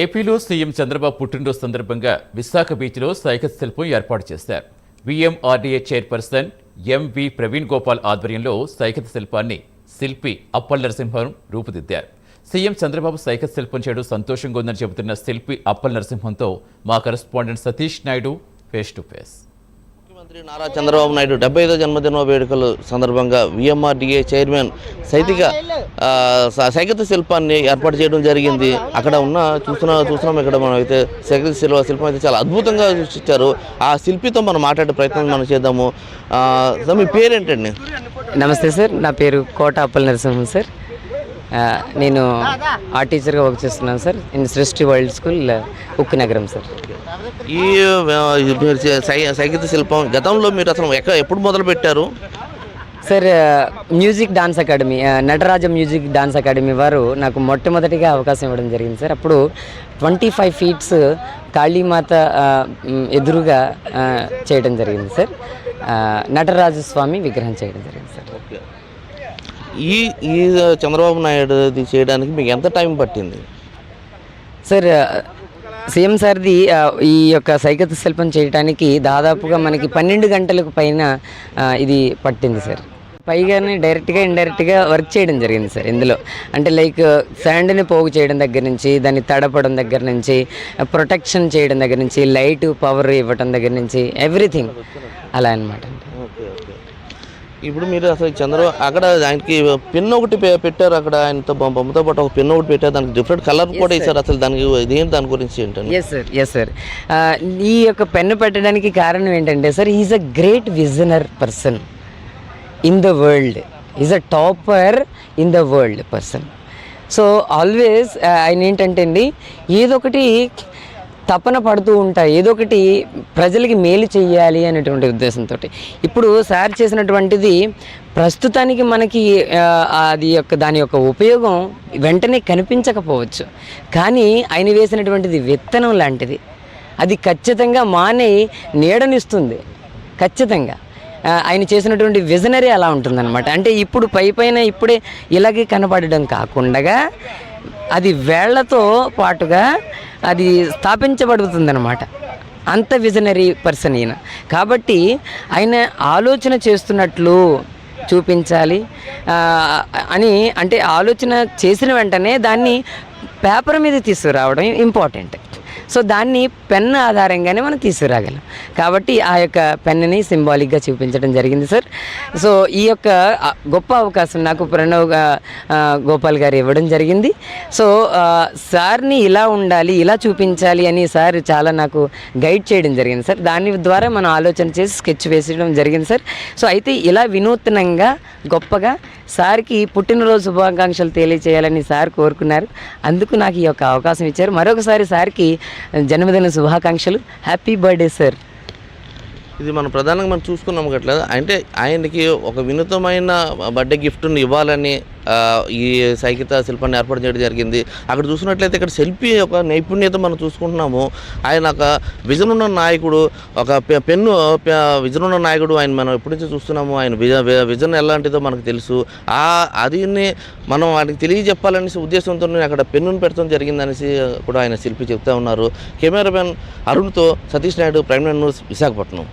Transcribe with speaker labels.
Speaker 1: ఏపీలో సీఎం చంద్రబాబు పుట్టినరోజు సందర్భంగా విశాఖ బీచ్లో సైకిల్ శిల్పం ఏర్పాటు చేశారు. VMRDA chairperson MV Praveen Gopal ఆధ్వర్యంలో సైకిల్ శిల్పాన్ని శిల్పి అప్పల్ నరసింహం రూపుదిద్దారు. సీఎం చంద్రబాబు సైకిల్ శిల్పం చేయడం సంతోషంగా ఉందని చెబుతున్న శిల్పి అప్పల్ నరసింహంతో మా correspondent Satish Naidu face to face.
Speaker 2: ముఖ్యమంత్రి నారా చంద్రబాబు నాయుడు 75వ జన్మదిన వేడుకల సందర్భంగా వీఎంఆర్డీఏ చైర్మన్ సైకిల్ శిల్పాన్ని ఏర్పాటు చేయడం జరిగింది. అక్కడ ఉన్న చూస్తున్నాం ఇక్కడ మనం అయితే సైకిల్ శిల్పం అయితే చాలా అద్భుతంగా సృష్టించారు. ఆ శిల్పితో మనం మాట్లాడే ప్రయత్నం మనం చేద్దాము. మీ పేరేంటండి?
Speaker 3: నమస్తే సార్, నా పేరు కోట అప్పల్ నరసింహం సార్. నేను ఆర్ట్ టీచర్గా వర్క్ చేస్తున్నాను సార్ ఇన్ సృష్టి వరల్డ్ స్కూల్ ఉక్కు నగరం సార్.
Speaker 2: ఈ సైకిల్ శిల్పం గతంలో మీరు అసలు ఎప్పుడు మొదలు పెట్టారు
Speaker 3: sir? Music dance academy, Nataraja music dance academy వారు నాకు మొట్టమొదటిగా అవకాశం ఇవ్వడం జరిగింది సార్. అప్పుడు 25 ఫీట్స్ కాళీమాత ఎదురుగా చేయడం జరిగింది సార్. నటరాజస్వామి విగ్రహం చేయడం జరిగింది సార్.
Speaker 2: ఈ చంద్రబాబు నాయుడు చేయడానికి మీకు ఎంత టైం పట్టింది
Speaker 3: సార్? సీఎం సార్ది ఈ యొక్క సైకిల్ శిల్పం చేయడానికి దాదాపుగా మనకి 12 గంటలకు పైన ఇది పట్టింది సార్. పైగానే డైరెక్ట్గా ఇండైరెక్ట్గా వర్క్ చేయడం జరిగింది సార్. ఇందులో అంటే లైక్ శాండ్ని పోగు చేయడం దగ్గర నుంచి, దాన్ని తడపడం దగ్గర నుంచి, ప్రొటెక్షన్ చేయడం దగ్గర నుంచి, లైట్ పవర్ ఇవ్వడం దగ్గర నుంచి ఎవ్రీథింగ్ అలా అనమాట.
Speaker 2: ఇప్పుడు మీరు అసలు అక్కడ ఆయనకి పెన్ ఒకటి పెట్టారు, అక్కడ ఆయనతో బొమ్మతో పాటు ఒక పెన్ ఒకటి పెట్టారు, దానికి డిఫరెంట్ కలర్ కూడా వేసారు. అసలు దాని గురించి ఏంటంటే?
Speaker 3: ఎస్ సార్, ఈ యొక్క పెన్ను పెట్టడానికి కారణం ఏంటంటే sir, is a great విజనర్ person in the world, is a topper in the world person. So always ఆయన ఏంటంటే అండి, ఏదొకటి తపన పడుతూ ఉంటాయి, ఏదో ఒకటి ప్రజలకి మేలు చేయాలి అనేటువంటి ఉద్దేశంతో. ఇప్పుడు సార్ చేసినటువంటిది ప్రస్తుతానికి మనకి దాని యొక్క ఉపయోగం వెంటనే కనిపించకపోవచ్చు, కానీ ఆయన వేసినటువంటిది విత్తనం లాంటిది. అది ఖచ్చితంగా మానే నీడనిస్తుంది ఖచ్చితంగా. ఆయన చేసినటువంటి విజనరీ అలా ఉంటుందన్నమాట. అంటే ఇప్పుడు పైన ఇప్పుడే ఇలాగే కనపడడం కాకుండా అది వేళ్లతో పాటుగా అది స్థాపించబడుతుందన్నమాట. అంత విజనరీ పర్సన్ ఈయన. కాబట్టి ఆయన ఆలోచన చేస్తున్నట్లు చూపించాలి అని, అంటే ఆలోచన చేసిన వెంటనే దాన్ని పేపర్ మీద తీసుకురావడం ఇంపార్టెంట్. సో దాన్ని పెన్ ఆధారంగానే మనం తీసుకురాగలం. కాబట్టి ఆ యొక్క పెన్నుని సింబాలిక్గా చూపించడం జరిగింది సార్. సో ఈ యొక్క గొప్ప అవకాశం నాకు ప్రణవ్ గోపాల్ గారు ఇవ్వడం జరిగింది. సో సార్ని ఇలా ఉండాలి, ఇలా చూపించాలి అని సార్ చాలా నాకు గైడ్ చేయడం జరిగింది సార్. దాని ద్వారా మనం ఆలోచన చేసి స్కెచ్ వేసడం జరిగింది సార్. సో అయితే ఇలా వినూత్నంగా గొప్పగా సార్కి పుట్టినరోజు శుభాకాంక్షలు తెలియచేయాలని సార్ కోరుకున్నారు. అందుకు నాకు ఈ యొక్క అవకాశం ఇచ్చారు. మరొకసారి సార్కి జన్మదిన శుభాకాంక్షలు. Happy birthday sir.
Speaker 2: ఇది మనం ప్రధానంగా మనం చూసుకున్నాం గట్ల, అంటే ఆయనకి ఒక వినూతమైన బర్త్డే గిఫ్ట్ని ఇవ్వాలని ఈ సైకిల్ శిల్పాన్ని ఏర్పాటు చేయడం జరిగింది. అక్కడ చూసినట్లయితే ఇక్కడ శిల్పి ఒక నైపుణ్యత మనం చూసుకుంటున్నాము. ఆయన ఒక విజన్ ఉన్న నాయకుడు, ఒక పెన్ను విజన్ ఉన్న నాయకుడు. ఆయన మనం ఎప్పటి నుంచి చూస్తున్నాము. ఆయన విజన్ ఎలాంటిదో మనకు తెలుసు. అదిని మనం వాటికి తెలియజెప్పాలనేసి ఉద్దేశంతో అక్కడ పెన్నును పెట్టడం జరిగిందనేసి కూడా ఆయన శిల్పి చెప్తా ఉన్నారు. కెమెరామెన్ అరుణ్తో సతీష్ నాయుడు, ప్రైమ్ న్యూస్, విశాఖపట్నం.